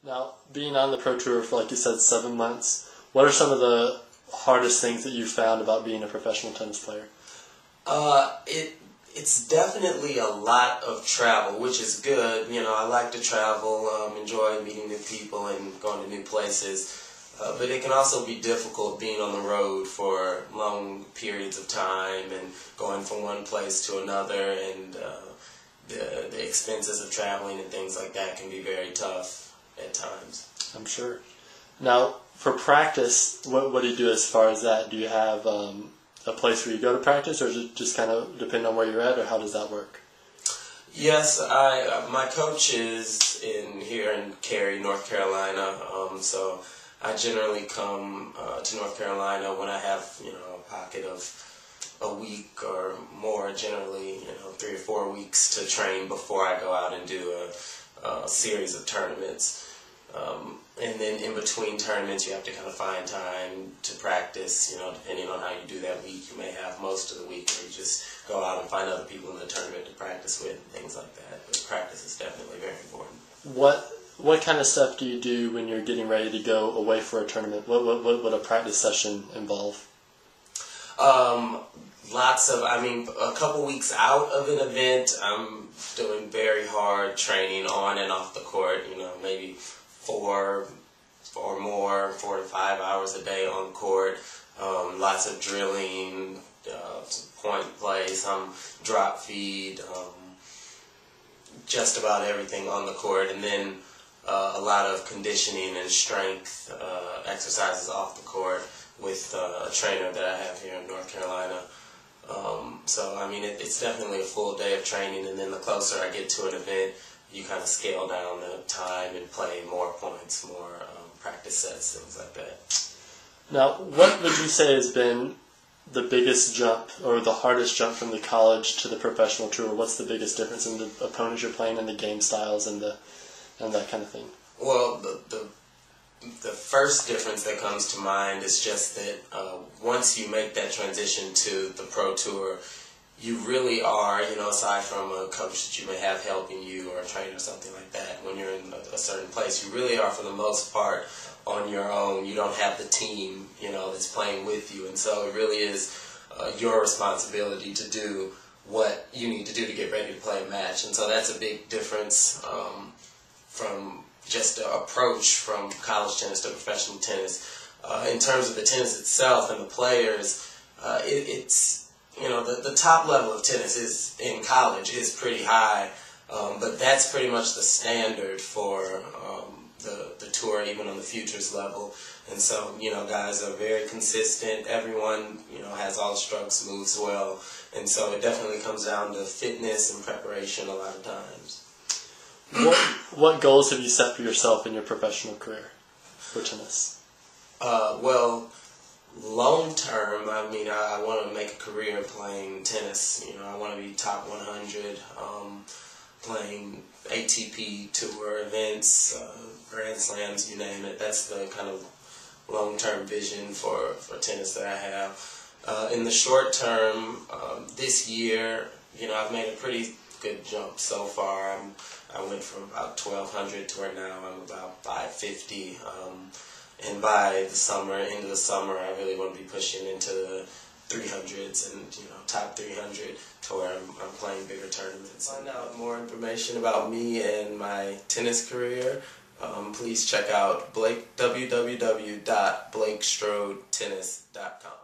Now, being on the Pro Tour for, like you said, 7 months, what are some of the hardest things that you found about being a professional tennis player? It's definitely a lot of travel, which is good. You know, I like to travel, enjoy meeting new people and going to new places. But it can also be difficult being on the road for long periods of time and going from one place to another, and the expenses of traveling and things like that can be very tough at times. I'm sure. Now, for practice, what do you do as far as that? Do you have a place where you go to practice, or does it just kind of depend on where you're at, or how does that work? Yes, my coach is here in Cary, North Carolina, so I generally come to North Carolina when I have, a pocket of a week or more, generally, 3 or 4 weeks to train before I go out and do a series of tournaments. And then in between tournaments, you have to kind of find time to practice, depending on how you do that week. You may have most of the week where you just go out and find other people in the tournament to practice with and things like that. But practice is definitely very important. What kind of stuff do you do when you're getting ready to go away for a tournament? What would a practice session involve? A couple weeks out of an event, I'm doing very hard training on and off the court, maybe 4 to 5 hours a day on court. Lots of drilling, point play, some drop feed, just about everything on the court, and then a lot of conditioning and strength exercises off the court with a trainer that I have here in North Carolina. It's definitely a full day of training, and then the closer I get to an event, you kind of scale down the time and play more points, more practice sets, things like that. Now, what would you say has been the biggest jump or the hardest jump from the college to the professional tour? What's the biggest difference in the opponents you're playing and the game styles and that kind of thing? Well, the first difference that comes to mind is just that once you make that transition to the Pro Tour, you really are, aside from a coach that you may have helping you or a trainer or something like that, when you're in a certain place, you really are, for the most part, on your own. You don't have the team, that's playing with you. And so it really is your responsibility to do what you need to do to get ready to play a match. And so that's a big difference from just the approach from college tennis to professional tennis. In terms of the tennis itself and the players, it's the top level of tennis in college is pretty high, but that's pretty much the standard for the tour, even on the futures level. And so, guys are very consistent. Everyone, has all strokes, moves well. And so it definitely comes down to fitness and preparation a lot of times. What goals have you set for yourself in your professional career for tennis? Long term, I want to make a career playing tennis. I want to be top 100, playing ATP tour events, Grand Slams, you name it. That's the kind of long-term vision for tennis that I have. In the short term, this year, I've made a pretty good jump so far. I went from about 1,200 to where now I'm about 550. And by the summer, end of the summer, I really want to be pushing into the 300s and, top 300 to where I'm playing bigger tournaments. To find out more information about me and my tennis career, please check out www.blakestrodetennis.com.